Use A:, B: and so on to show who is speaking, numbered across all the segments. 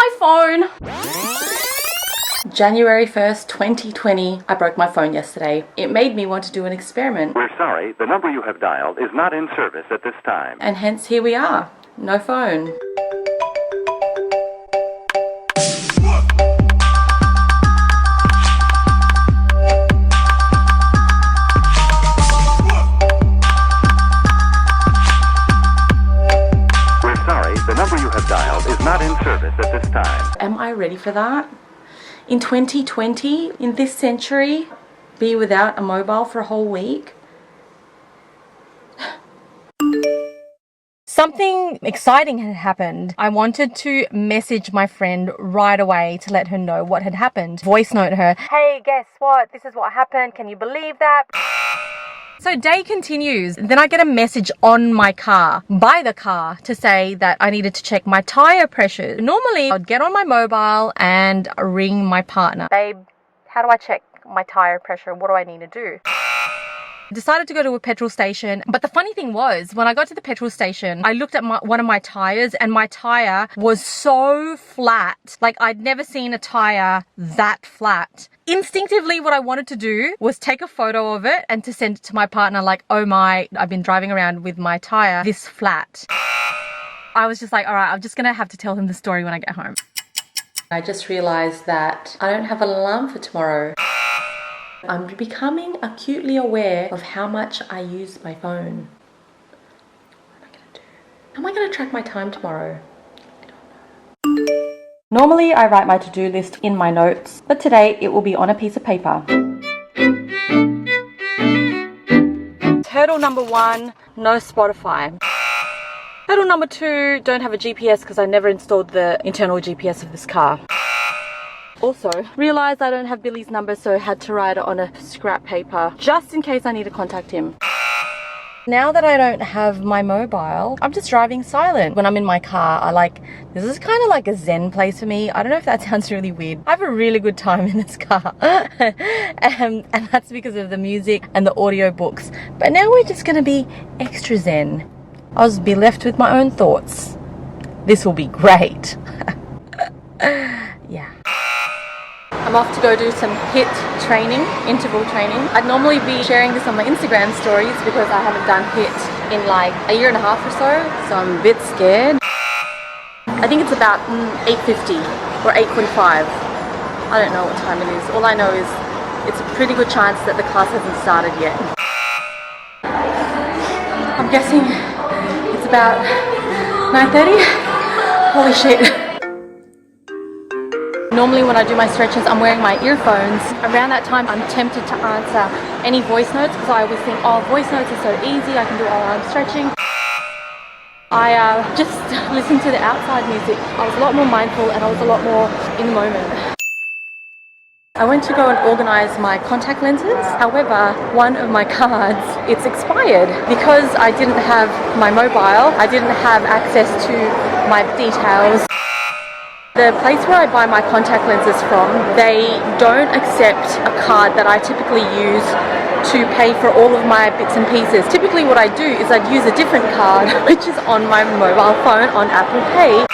A: my phone! January 1st, 2020, I broke my phone yesterday. It made me want to do an experiment.
B: We're sorry, the number you have dialed is not in service at this time.
A: And hence here we are. No phone.
B: We're sorry, the number you have dialed is not in service at this time.
A: Am I ready for that? In 2020, in this century, be without a mobile for a whole week? Something exciting had happened. I wanted to message my friend right away to let her know what had happened. Voice note her, hey, guess what? This is what happened. Can you believe that? So day continues. Then I get a message on my car, by the car, to say that I needed to check my tire pressure. Normally, I'd get on my mobile and ring my partner. Babe, how do I check my tire pressure? What do I need to do? Decided to go to a petrol station, but the funny thing was, when I got to the petrol station, I looked at one of my tires, and my tire was so flat. Like, I'd never seen a tire that flat. Instinctively, what I wanted to do was take a photo of it and to send it to my partner, like, oh my, I've been driving around with my tire this flat. I was just like, all right, I'm just gonna have to tell him the story when I get home. I just realized that I don't have an alarm for tomorrow. I'm becoming acutely aware of how much I use my phone. What am I gonna do? How am I gonna track my time tomorrow? I don't know. Normally I write my to-do list in my notes, but today it will be on a piece of paper. Hurdle number 1, no Spotify. Hurdle number 2, don't have a GPS because I never installed the internal GPS of this car. Also, realized I don't have Billy's number, so had to write it on a scrap paper just in case I need to contact him. Now that I don't have my mobile, I'm just driving silent. When I'm in my car, this is kind of like a zen place for me. I don't know if that sounds really weird. I have a really good time in this car. and that's because of the music and the audio books. But now we're just gonna be extra zen. I'll just be left with my own thoughts. This will be great. Yeah. I'm off to go do some HIIT training, interval training. I'd normally be sharing this on my Instagram stories because I haven't done HIIT in like a year and a half or so I'm a bit scared. I think it's about 8:50 or 8:45. I don't know what time it is. All I know is it's a pretty good chance that the class hasn't started yet. I'm guessing it's about 9:30. Holy shit. Normally when I do my stretches, I'm wearing my earphones. Around that time, I'm tempted to answer any voice notes because I always think, oh, voice notes are so easy, I can do it while I'm stretching. I just listened to the outside music. I was a lot more mindful and I was a lot more in the moment. I went to go and organize my contact lenses. However, one of my cards, it's expired. Because I didn't have my mobile, I didn't have access to my details. The place where I buy my contact lenses from, they don't accept a card that I typically use to pay for all of my bits and pieces. Typically what I do is I'd use a different card, which is on my mobile phone on Apple Pay.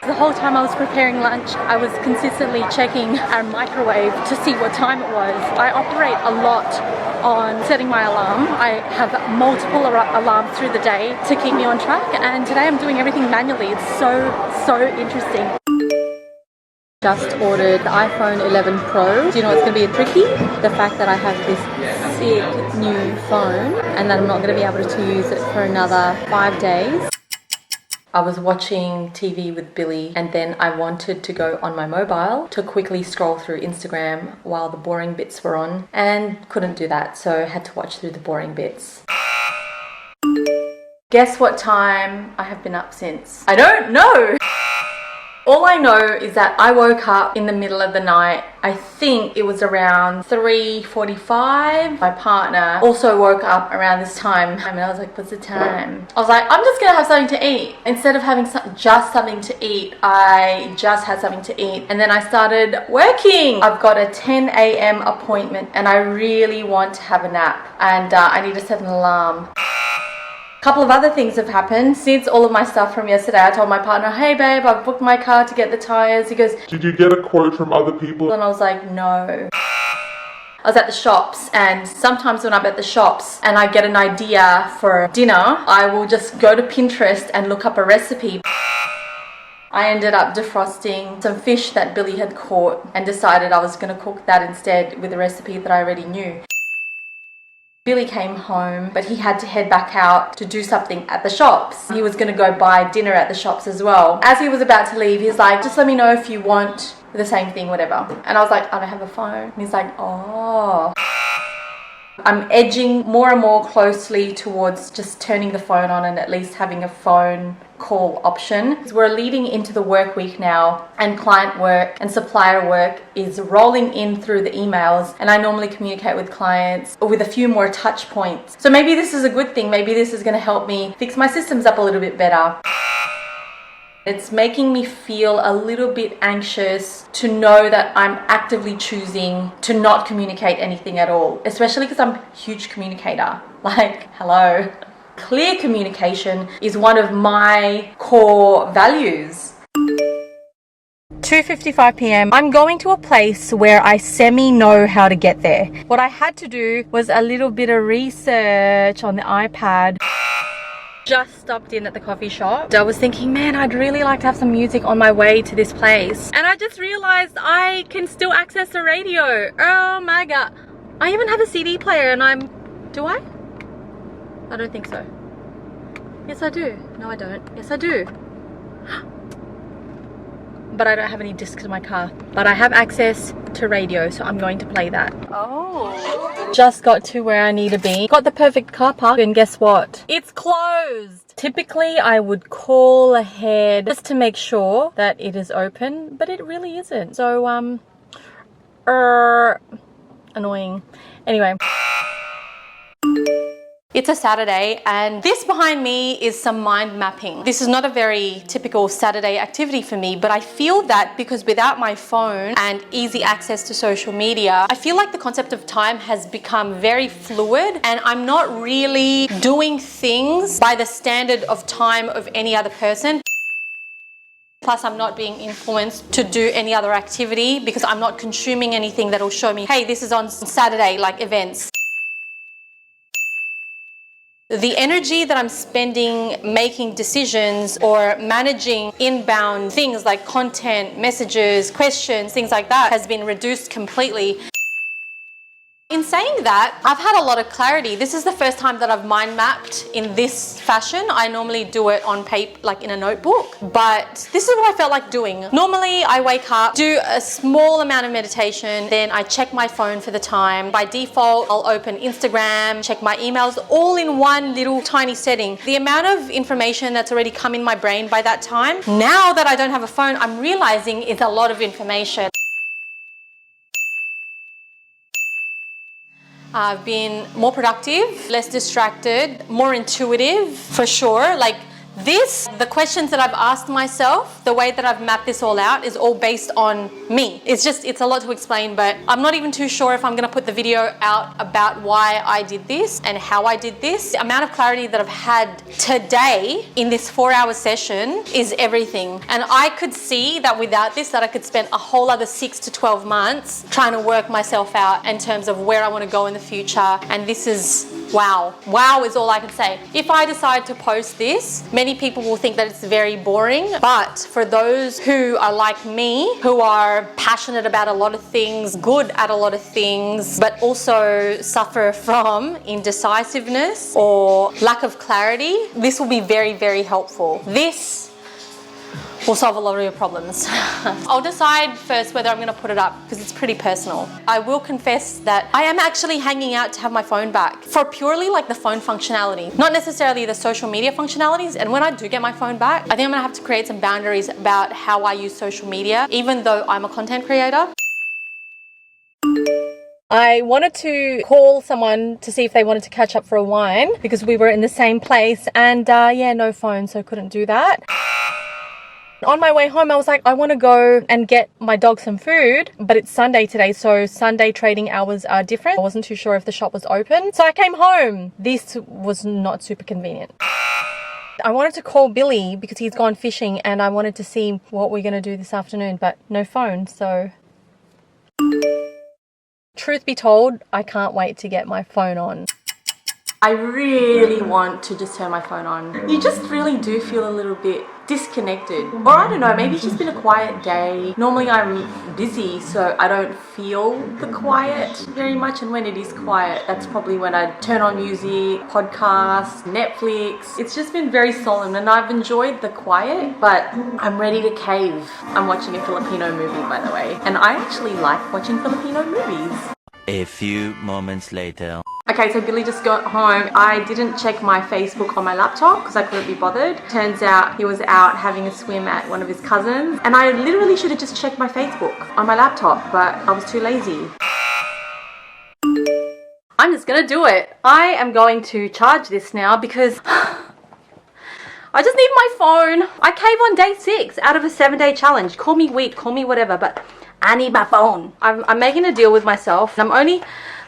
A: The whole time I was preparing lunch, I was consistently checking our microwave to see what time it was. I operate a lot on setting my alarm. I have multiple alarms through the day to keep me on track, and today I'm doing everything manually. It's so interesting. Just ordered the iPhone 11 Pro. Do you know what's going to be a tricky? The fact that I have this sick new phone and that I'm not going to be able to use it for another 5 days. I was watching TV with Billy and then I wanted to go on my mobile to quickly scroll through Instagram while the boring bits were on and couldn't do that, so I had to watch through the boring bits. Guess what time I have been up since? I don't know! All I know is that I woke up in the middle of the night. I think it was around 3:45. My partner also woke up around this time and I was like, what's the time? I was like, I'm just gonna have something to eat. Instead of having just something to eat, I just had something to eat. And then I started working. I've got a 10 a.m. appointment and I really want to have a nap. And I need to set an alarm. A couple of other things have happened since all of my stuff from yesterday. I told my partner, hey babe, I've booked my car to get the tires. He goes,
C: did you get a quote from other people?
A: and I was like, no. I was at the shops, and sometimes when I'm at the shops and I get an idea for dinner, I will just go to Pinterest and look up a recipe. I ended up defrosting some fish that Billy had caught and decided I was going to cook that instead with a recipe that I already knew. Billy came home, but he had to head back out to do something at the shops. He was going to go buy dinner at the shops as well. As he was about to leave, he's like, just let me know if you want the same thing, whatever. And I was like, I don't have a phone. And he's like, oh. I'm edging more and more closely towards just turning the phone on and at least having a phone call option. We're leading into the work week now, and client work and supplier work is rolling in through the emails, and I normally communicate with clients with a few more touch points. So maybe this is a good thing. Maybe this is going to help me fix my systems up a little bit better. It's making me feel a little bit anxious to know that I'm actively choosing to not communicate anything at all, especially because I'm a huge communicator. Like, hello. Clear communication is one of my core values. 2:55 p.m. I'm going to a place where I semi-know how to get there. What I had to do was a little bit of research on the iPad. Just stopped in at the coffee shop. I was thinking, man, I'd really like to have some music on my way to this place. And I just realized I can still access the radio. Oh my god. I even have a CD player and do I? I don't think so. Yes, I do. No, I don't. Yes, I do. But I don't have any discs in my car. But I have access to radio, so I'm going to play that. Oh. Just got to where I need to be. Got the perfect car park, and guess what? It's closed. Typically, I would call ahead just to make sure that it is open, but it really isn't. So, annoying. Anyway. It's a Saturday, and this behind me is some mind mapping. This is not a very typical Saturday activity for me, but I feel that because without my phone and easy access to social media, I feel like the concept of time has become very fluid, and I'm not really doing things by the standard of time of any other person. Plus, I'm not being influenced to do any other activity because I'm not consuming anything that will show me, hey, this is on Saturday, like events. The energy that I'm spending making decisions or managing inbound things like content, messages, questions, things like that has been reduced completely. In saying that, I've had a lot of clarity. This is the first time that I've mind mapped in this fashion. I normally do it on paper, like in a notebook, but this is what I felt like doing. Normally, I wake up, do a small amount of meditation, then I check my phone for the time. By default, I'll open Instagram, check my emails, all in one little tiny setting. The amount of information that's already come in my brain by that time, now that I don't have a phone, I'm realizing is a lot of information. I've been more productive, less distracted, more intuitive, for sure. Like the questions that I've asked myself, the way that I've mapped this all out is all based on me. It's a lot to explain, but I'm not even too sure if I'm gonna put the video out about why I did this and how I did this. The amount of clarity that I've had today in this 4-hour session is everything. And I could see that without this, that I could spend a whole other 6 to 12 months trying to work myself out in terms of where I wanna go in the future. And this is wow. Wow is all I can say. If I decide to post this, many people will think that it's very boring, but for those who are like me, who are passionate about a lot of things, good at a lot of things, but also suffer from indecisiveness or lack of clarity, this will be very, very helpful. This will solve a lot of your problems. I'll decide first whether I'm going to put it up because it's pretty personal. I will confess that I am actually hanging out to have my phone back for purely like the phone functionality, not necessarily the social media functionalities. And when I do get my phone back, I think I'm going to have to create some boundaries about how I use social media, even though I'm a content creator. I wanted to call someone to see if they wanted to catch up for a wine because we were in the same place, and yeah, no phone, so couldn't do that. On my way home, I was like, I want to go and get my dog some food, but it's Sunday today, so Sunday trading hours are different. I wasn't too sure if the shop was open, so I came home. This was not super convenient. I wanted to call Billy because he's gone fishing and I wanted to see what we're going to do this afternoon, but no phone, so... Truth be told, I can't wait to get my phone on. I really want to just turn my phone on. You just really do feel a little bit disconnected. Or I don't know, maybe it's just been a quiet day. Normally I'm busy, so I don't feel the quiet very much. And when it is quiet, that's probably when I turn on music, podcasts, Netflix. It's just been very solemn and I've enjoyed the quiet, but I'm ready to cave. I'm watching a Filipino movie, by the way. And I actually like watching Filipino movies.
D: A few moments later.
A: Okay, so Billy just got home. I didn't check my Facebook on my laptop because I couldn't be bothered. Turns out he was out having a swim at one of his cousins. And I literally should have just checked my Facebook on my laptop, but I was too lazy. I'm just gonna do it. I am going to charge this now because I just need my phone. I cave on day 6 out of a 7-day challenge. Call me weak, call me whatever, but I need my phone. I'm making a deal with myself. I'm only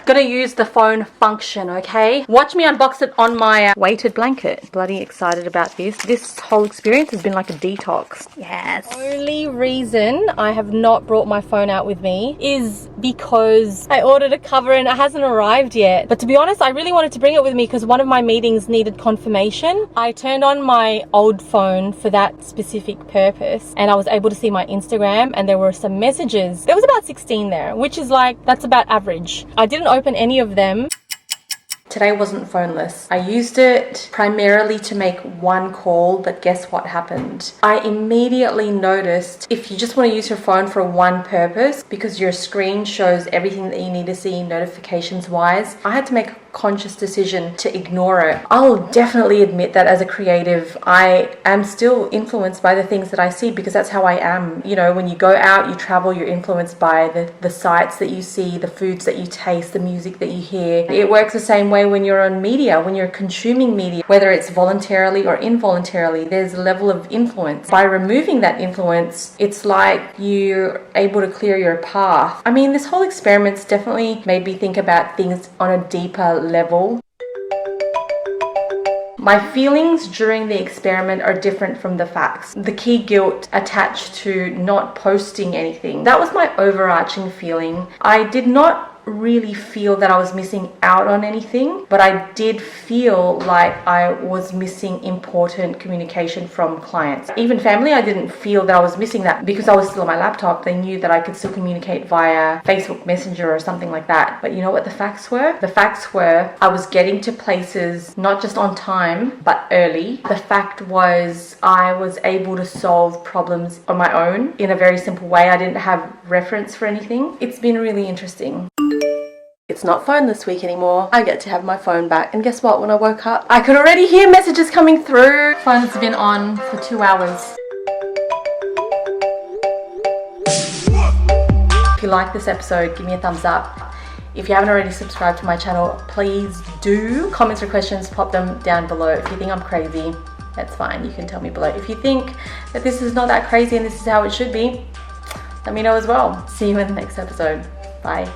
A: gonna use the phone function, okay? Watch me unbox it on my weighted blanket. Bloody excited about this. This whole experience has been like a detox. Yes. Only reason I have not brought my phone out with me is because I ordered a cover and it hasn't arrived yet. But to be honest, I really wanted to bring it with me because one of my meetings needed confirmation. I turned on my old phone for that specific purpose and I was able to see my Instagram and there were some messages. There was about 16 there, which is like, that's about average. I didn't open any of them. Today wasn't phoneless. I used it primarily to make one call, but guess what happened? I immediately noticed if you just want to use your phone for one purpose, because your screen shows everything that you need to see notifications wise, I had to make a conscious decision to ignore it. I'll definitely admit that as a creative, I am still influenced by the things that I see because that's how I am. You know, when you go out, you travel, you're influenced by the sights that you see, the foods that you taste, the music that you hear. It works the same way when you're on media, when you're consuming media, whether it's voluntarily or involuntarily, there's a level of influence. By removing that influence, it's like you're able to clear your path. I mean, this whole experiment's definitely made me think about things on a deeper level. My feelings during the experiment are different from the facts. The key guilt attached to not posting anything. That was my overarching feeling. I did not really feel that I was missing out on anything, but I did feel like I was missing important communication from clients. Even family, I didn't feel that I was missing that because I was still on my laptop. They knew that I could still communicate via Facebook Messenger or something like that. But you know what the facts were? The facts were I was getting to places not just on time, but early. The fact was I was able to solve problems on my own in a very simple way. I didn't have reference for anything. It's been really interesting. It's not phone this week anymore. I get to have my phone back. And guess what? When I woke up, I could already hear messages coming through. Phone's been on for 2 hours. If you like this episode, give me a thumbs up. If you haven't already subscribed to my channel, please do. Comments or questions, pop them down below. If you think I'm crazy, that's fine. You can tell me below. If you think that this is not that crazy and this is how it should be, let me know as well. See you in the next episode. Bye.